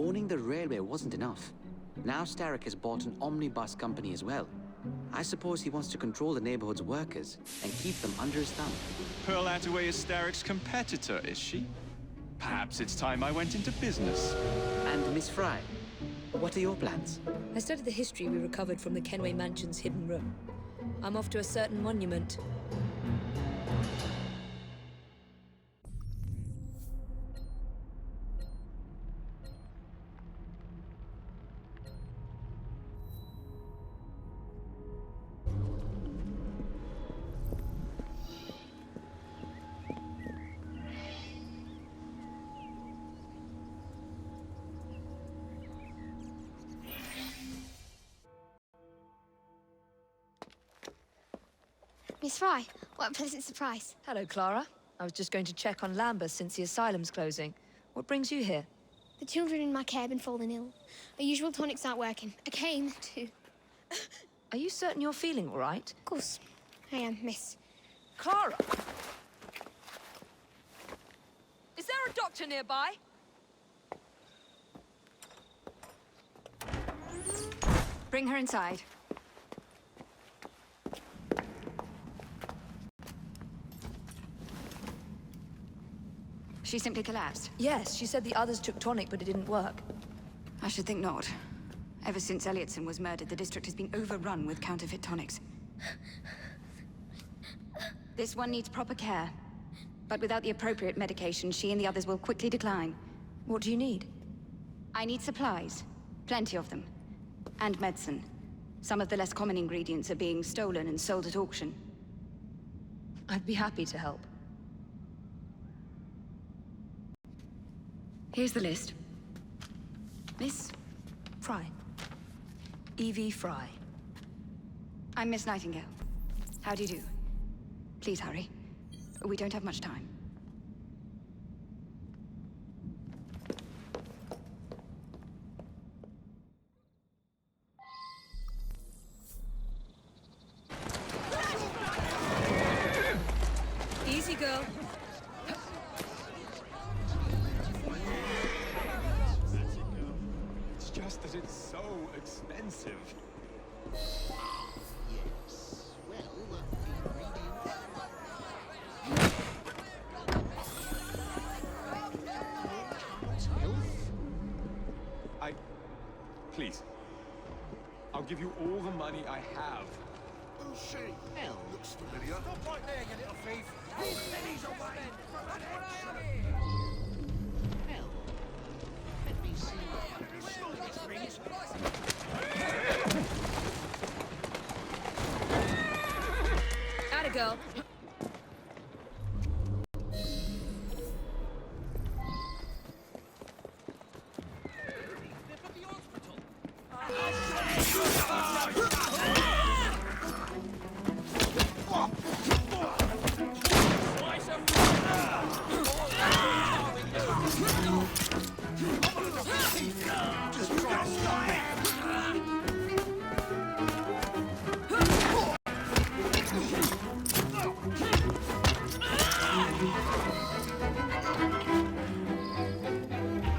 owning the railway wasn't enough. Now Starrick has bought an omnibus company as well. I suppose he wants to control the neighborhood's workers and keep them under his thumb. Pearl Attaway is Starrick's competitor, is she? Perhaps it's time I went into business. And Miss Fry, what are your plans? I studied the history we recovered from the Kenway Mansion's hidden room. I'm off to a certain monument. Miss Fry, what a pleasant surprise. Hello, Clara. I was just going to check on Lambeth since the asylum's closing. What brings you here? The children in my care have been falling ill. Our usual tonics aren't working. I came to... Are you certain you're feeling all right? Of course, I am, miss. Clara! Is there a doctor nearby? Bring her inside. She simply collapsed. Yes, she said the others took tonic, but it didn't work. I should think not. Ever since Elliotson was murdered, the district has been overrun with counterfeit tonics. This one needs proper care. But without the appropriate medication, she and the others will quickly decline. What do you need? I need supplies. Plenty of them. And medicine. Some of the less common ingredients are being stolen and sold at auction. I'd be happy to help. Here's the list. Miss? Fry. Evie Fry. I'm Miss Nightingale. How do you do? Please hurry. We don't have much time. Easy, girl. It's just that it's so expensive. Yes. Well, the ingredients. Please. I'll give you all the money I have. Oh, say, hell looks familiar. Stop right there, you little thief! These pennies away! Hell. Let me see. Atta girl.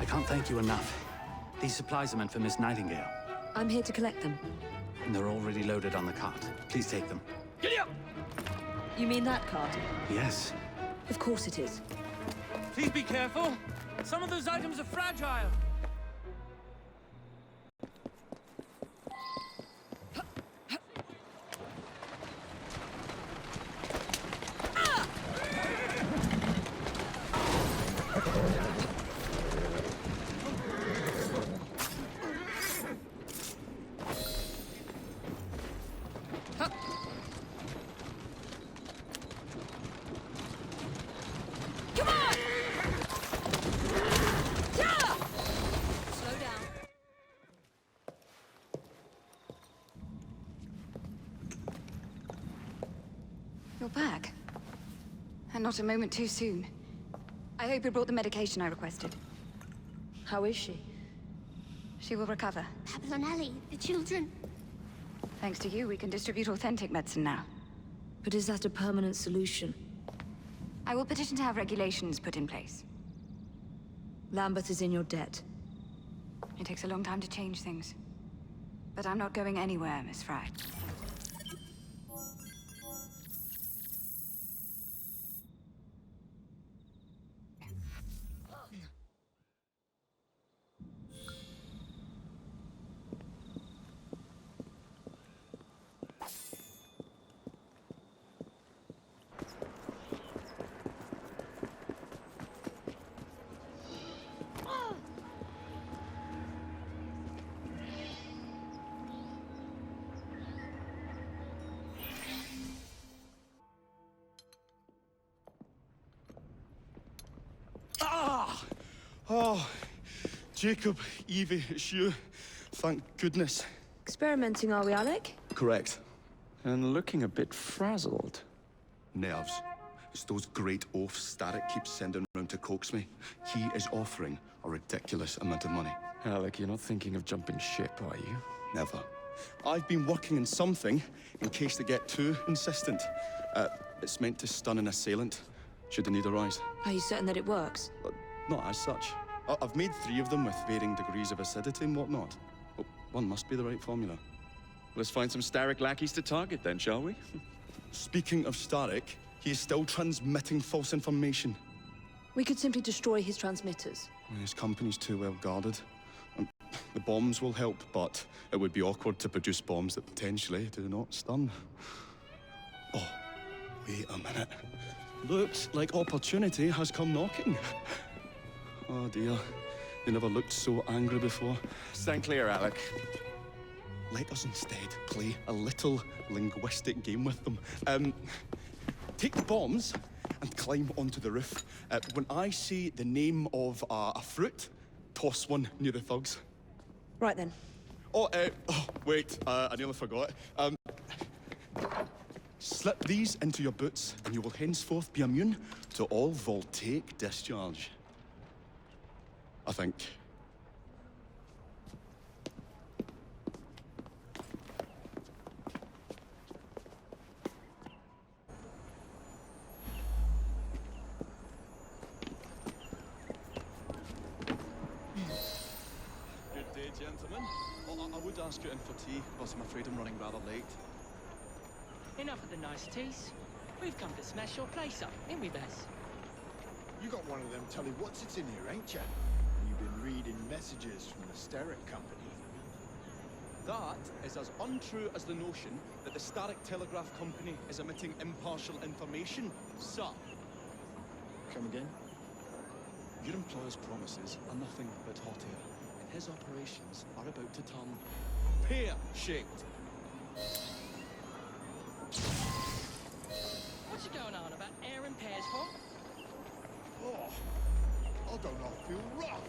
I can't thank you enough. These supplies are meant for Miss Nightingale. I'm here to collect them. And they're already loaded on the cart. Please take them. Giddy up! You mean that cart? Yes. Of course it is. Please be careful. Some of those items are fragile. You're back. And not a moment too soon. I hope you brought the medication I requested. How is she? She will recover. Babylon Alley, the children. Thanks to you, we can distribute authentic medicine now. But is that a permanent solution? I will petition to have regulations put in place. Lambeth is in your debt. It takes a long time to change things. But I'm not going anywhere, Miss Fry. Ah! Oh, Jacob, Evie, it's you. Thank goodness. Experimenting, are we, Alec? Correct. And looking a bit frazzled. Nerves. It's those great oafs Starrick keeps sending round to coax me. He is offering a ridiculous amount of money. Alec, you're not thinking of jumping ship, are you? Never. I've been working on something in case they get too insistent. It's meant to stun an assailant, should the need arise. Are you certain that it works? Not as such. I've made 3 of them with varying degrees of acidity and whatnot. But one must be the right formula. Let's find some Starrick lackeys to target then, shall we? Speaking of Starrick, he is still transmitting false information. We could simply destroy his transmitters. His company's too well guarded. The bombs will help, but it would be awkward to produce bombs that potentially do not stun. Oh, wait a minute. Looks like opportunity has come knocking. Oh dear, they never looked so angry before. Stand clear, Alec. Let us instead play a little linguistic game with them. Take the bombs and climb onto the roof. When I say the name of a fruit, toss one near the thugs. Right then. Wait, I nearly forgot. Slip these into your boots, and you will henceforth be immune to all voltaic discharge. I think. Good day, gentlemen. I would ask you in for tea, but I'm afraid I'm running rather late. Enough of the niceties. We've come to smash your place up, ain't we, Bess? You got one of them telly what's-its in here, ain't ya? You've been reading messages from the Starrick Company. That is as untrue as the notion that the Starrick Telegraph Company is emitting impartial information, sir. Come again? Your employer's promises are nothing but hot air, and his operations are about to turn pear-shaped. What's you going on about air and pears for? Oh, I don't know, I feel rough.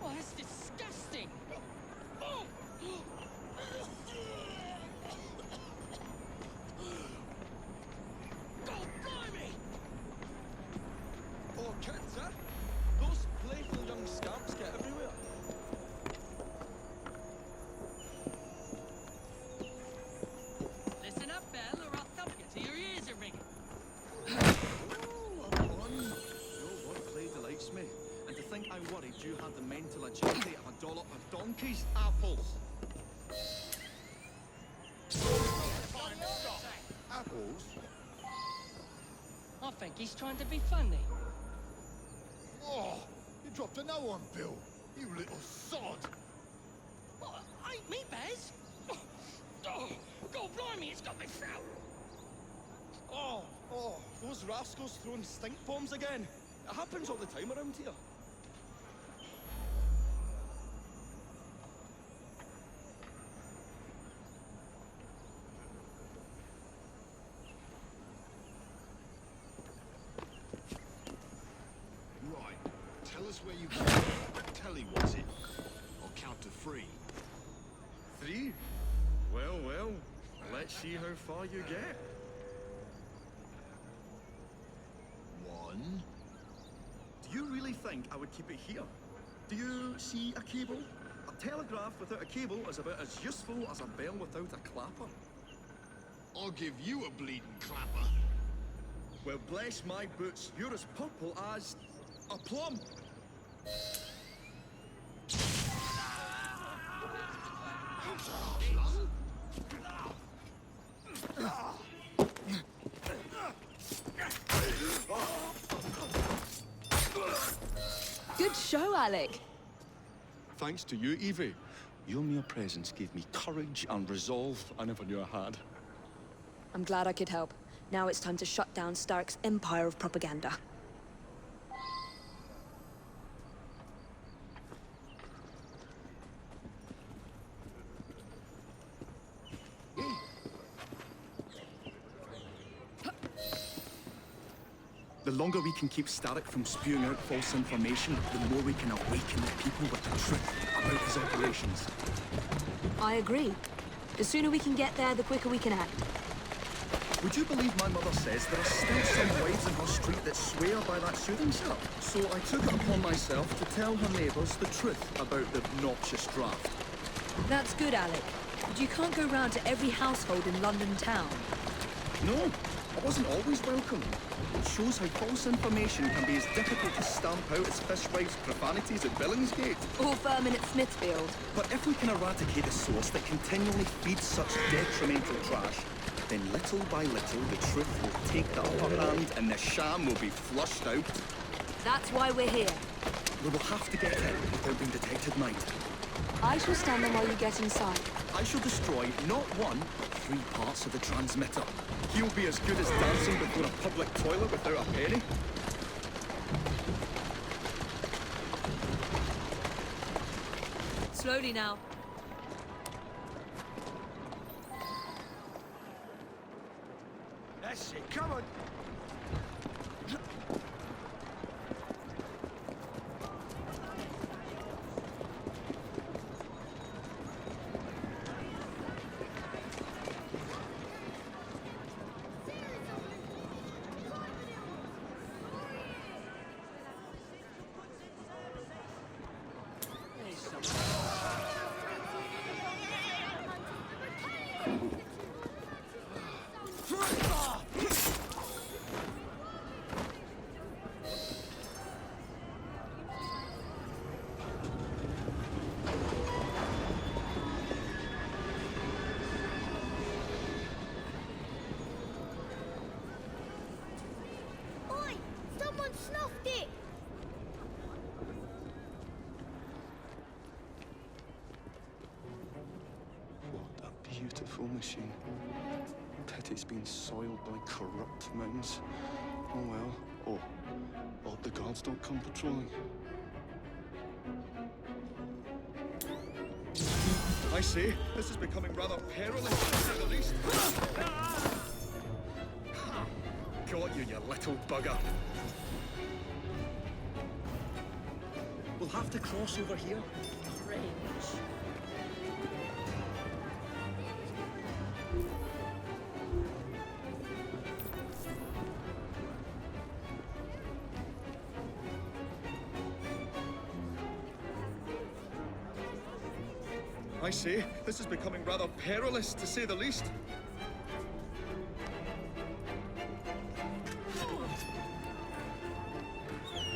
Oh, that's disgusting. Oh. God, blimey! Oh, kids, huh? Those playful young scamps get everywhere. Listen up, Belle, or I'll thump you till your ears are ringing. Your wordplay delights me. And to think I worried you had the mental agility of a dollop of donkey's apples. Apples? I think he's trying to be funny. Oh, you dropped a no on Bill. You little sod. What? Ain't me, Bez? Oh, God, blimey, it's got me throat. Oh, those rascals throwing stink bombs again. It happens all the time around here. Right, tell us where you got telly, was it? I'll count to 3. 3? Well, let's see how far you get. 1. Do you really think I would keep it here? Do you see a cable? A telegraph without a cable is about as useful as a bell without a clapper. I'll give you a bleeding clapper. Well, bless my boots, you're as purple as... A plum! Good show, Alec. Thanks to you, Evie. Your mere presence gave me courage and resolve I never knew I had. I'm glad I could help. Now it's time to shut down Starrick's empire of propaganda. The longer we can keep Starrick from spewing out false information, the more we can awaken the people with the truth about his operations. I agree. The sooner we can get there, the quicker we can act. Would you believe my mother says there are still some wives in her street that swear by that soothing syrup? So I took it upon myself to tell her neighbours the truth about the obnoxious draft. That's good, Alec. But you can't go round to every household in London town. No, I wasn't always welcome. It shows how false information can be as difficult to stamp out as fishwives' profanities at Billingsgate. Or vermin at Smithfield. But if we can eradicate the source that continually feeds such detrimental trash, then little by little the truth will take the upper hand and the sham will be flushed out. That's why we're here. We will have to get in without being detected, Knight. I shall stand them while you get inside. I shall destroy not one, but 3 parts of the transmitter. He'll be as good as dancing before a public toilet without a penny. Slowly now. That's it, come on. Oi! Someone snuffed it! What a beautiful machine. Pity it's been soiled by corrupt minds. Oh well. Oh, hope the guards don't come patrolling. I say, this is becoming rather perilous, to say the least. Got you, you little bugger. We'll have to cross over here. Strange. I say, this is becoming rather perilous, to say the least.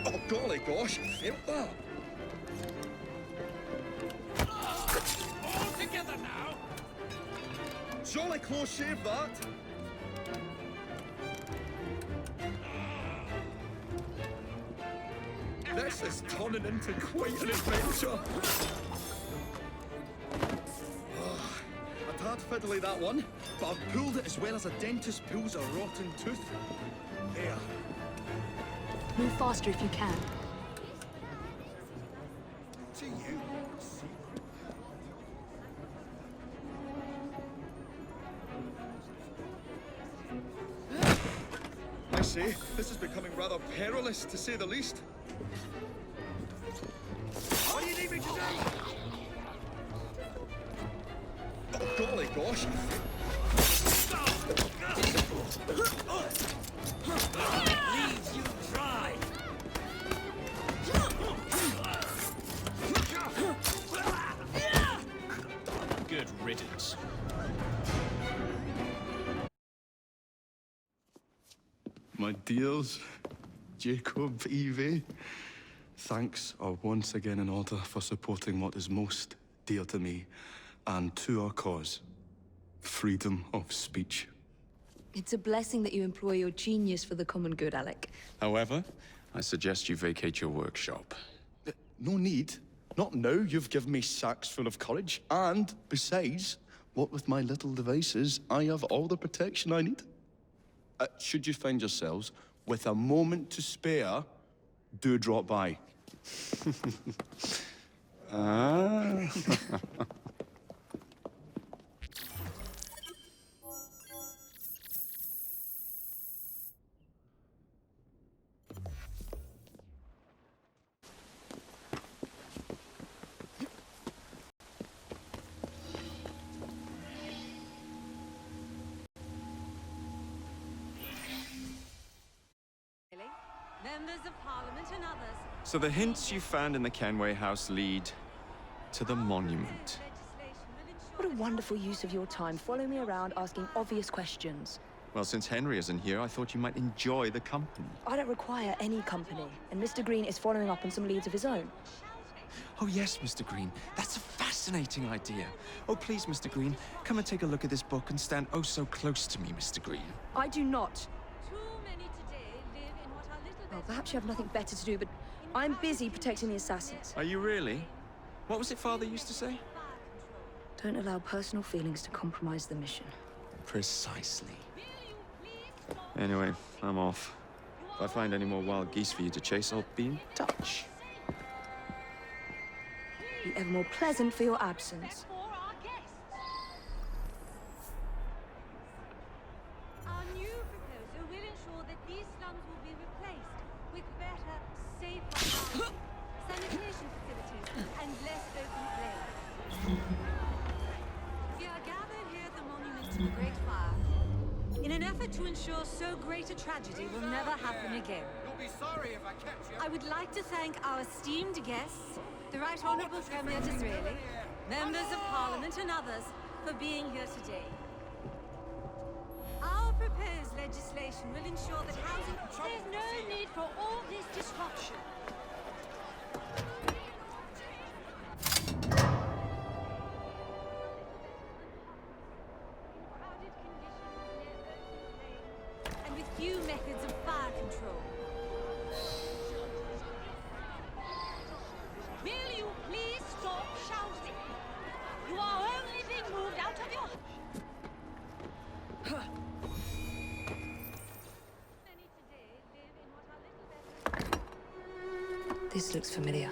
Oh, golly gosh, I felt that. All together now! Jolly close shave, that. This is turning into quite an adventure. A tad fiddly, that one, but I've pulled it as well as a dentist pulls a rotten tooth. There. Move faster if you can. To you. I say, this is becoming rather perilous, to say the least. What do you need me to do? Oh, golly gosh. Leaves you dry! Good riddance. My dears, Jacob, Evie. Thanks are once again in order for supporting what is most dear to me and to our cause. Freedom of speech. It's a blessing that you employ your genius for the common good, Alec. However, I suggest you vacate your workshop. No need. Not now you've given me sacks full of courage. And, besides, what with my little devices, I have all the protection I need. Should you find yourselves with a moment to spare, do drop by. Ah. Members of Parliament and others. So the hints you found in the Kenway house lead to the monument. What a wonderful use of your time, following me around asking obvious questions. Well, since Henry isn't here, I thought you might enjoy the company. I don't require any company, and Mr. Green is following up on some leads of his own. Oh yes, Mr. Green. That's a fascinating idea. Oh, please, Mr. Green, come and take a look at this book and stand oh so close to me, Mr. Green. I do not. Too many today live in what are little Well, perhaps you have nothing better to do, but I'm busy protecting the assassins. Are you really? What was it Father used to say? Don't allow personal feelings to compromise the mission. Precisely. Anyway, I'm off. If I find any more wild geese for you to chase, I'll be in touch. Be ever more pleasant for your absence. Our new proposal will ensure that these slums will be replaced with better, safer housing, sanitation facilities, and less open play. We are gathered here at the monument to the Great Fire in an effort to ensure so great a tragedy will never happen again. You'll be sorry if I catch you. I would like to thank our esteemed guests, the Right Honourable Premier Disraeli, members of Parliament and others for being here today. Our proposed legislation will ensure that housing... There's no need for all this disruption. And with few methods of fire control. Will you please stop shouting? You are only being moved out of your... Many today live in what are little better... This looks familiar.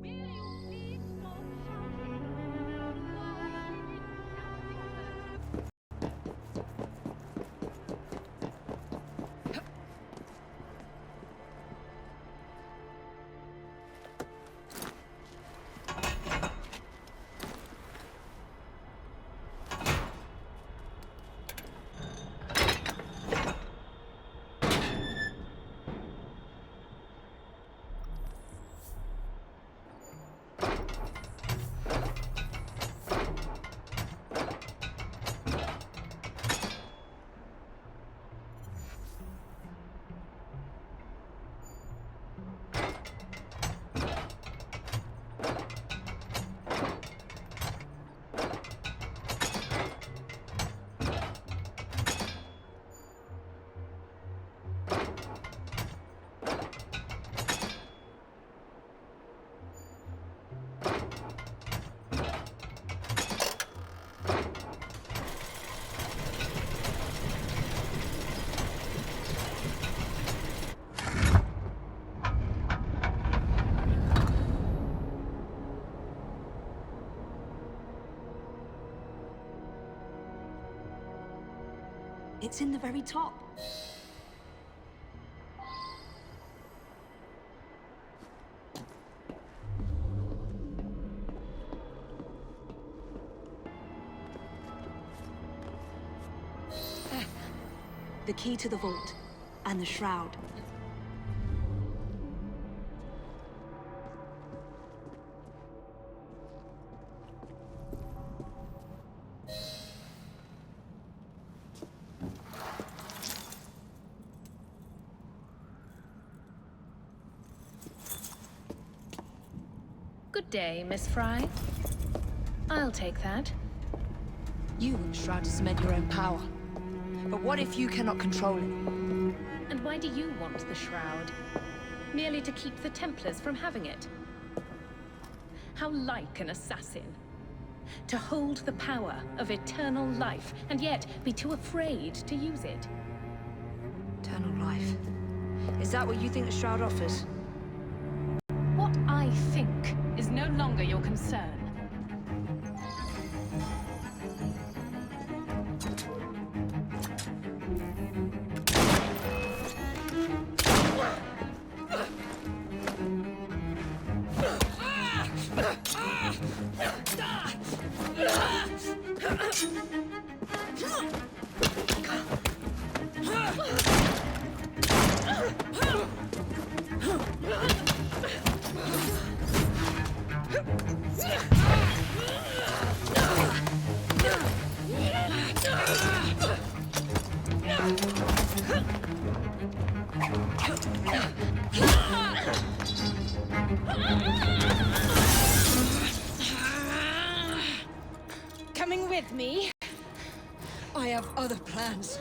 Will you please stop shouting? You are only being moved out of your... It's in the very top. The key to the vault and the shroud. day, Miss Fry. I'll take that. You want the Shroud to cement your own power. But what if you cannot control it? And why do you want the Shroud? Merely to keep the Templars from having it? How like an assassin. To hold the power of eternal life, and yet be too afraid to use it. Eternal life. Is that what you think the Shroud offers? What I think is no longer your concern. Coming with me? I have other plans.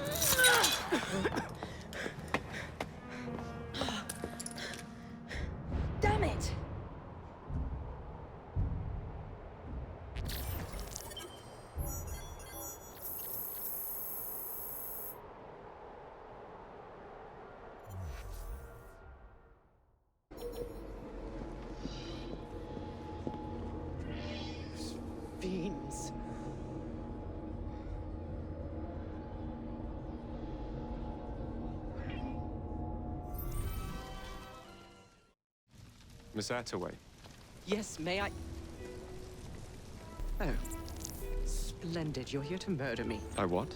Damn it! Fiends. Miss Attaway. Yes, may I? Oh. Splendid. You're here to murder me. I what?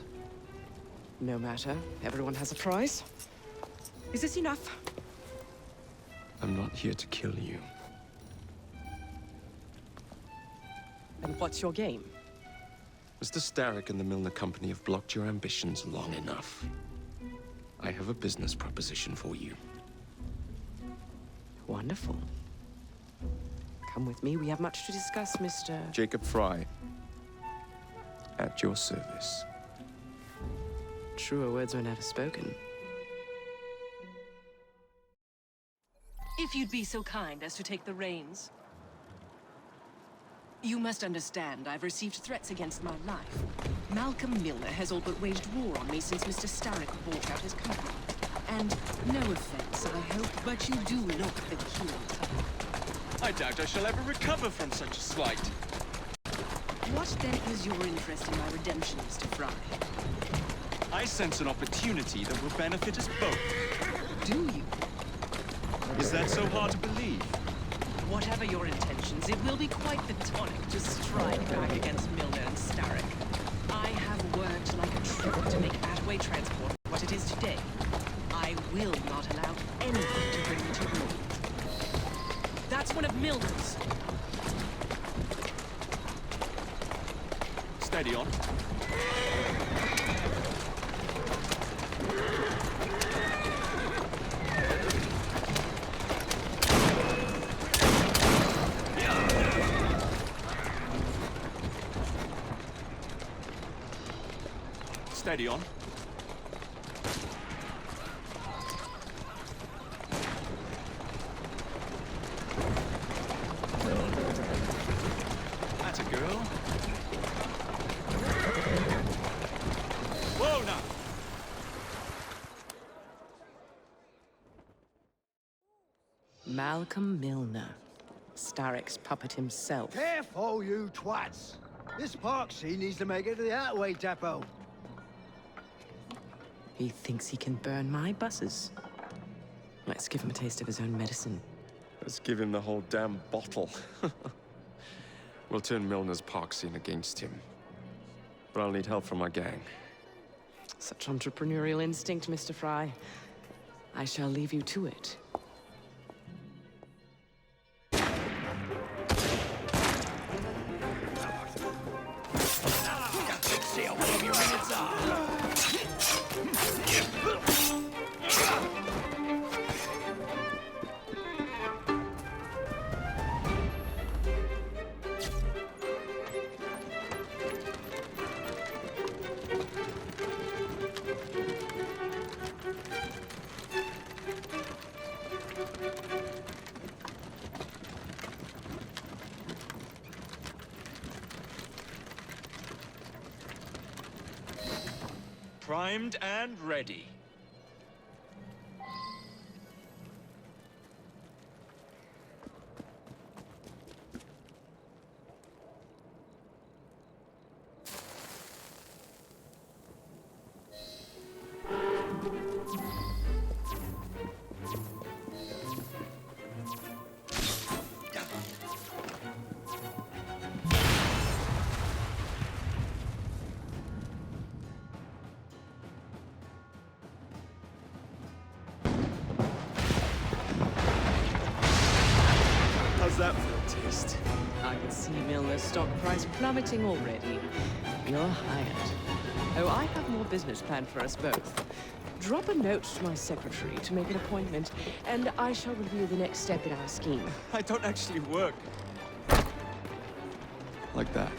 No matter. Everyone has a price. Is this enough? I'm not here to kill you. And what's your game? Mr. Starrick and the Milner Company have blocked your ambitions long enough. I have a business proposition for you. Wonderful. Come with me. We have much to discuss, Mr. Jacob Fry. At your service. Truer words were never spoken. If you'd be so kind as to take the reins. You must understand, I've received threats against my life. Malcolm Milner has all but waged war on me since Mr. Starrick bought out his company. And no offense, I hope, but you do look peculiar. I doubt I shall ever recover from such a slight. What then is your interest in my redemption, Mr. Fry? I sense an opportunity that will benefit us both. Do you? Is that so hard to believe? Whatever your intentions, it will be quite the tonic to strike back against Milner and Starrick. I have worked like a trooper to make Attaway Transport what it is today. I will not allow anything to bring me to ruin. That's one of Milner's. Steady on. Steady on. That's a girl. Whoa, now. Malcolm Milner. Starrick's puppet himself. Careful, you twats! This park scene needs to make it to the Attaway depot. He thinks he can burn my buses. Let's give him a taste of his own medicine. Let's give him the whole damn bottle. We'll turn Milner's park scene against him. But I'll need help from my gang. Such entrepreneurial instinct, Mr. Fry. I shall leave you to it. See how one of your minutes are. Primed and ready. How's that for a taste? I can see Milner's stock price plummeting already. You're hired. Oh, I have more business planned for us both. Drop a note to my secretary to make an appointment, and I shall review the next step in our scheme. I don't actually work like that.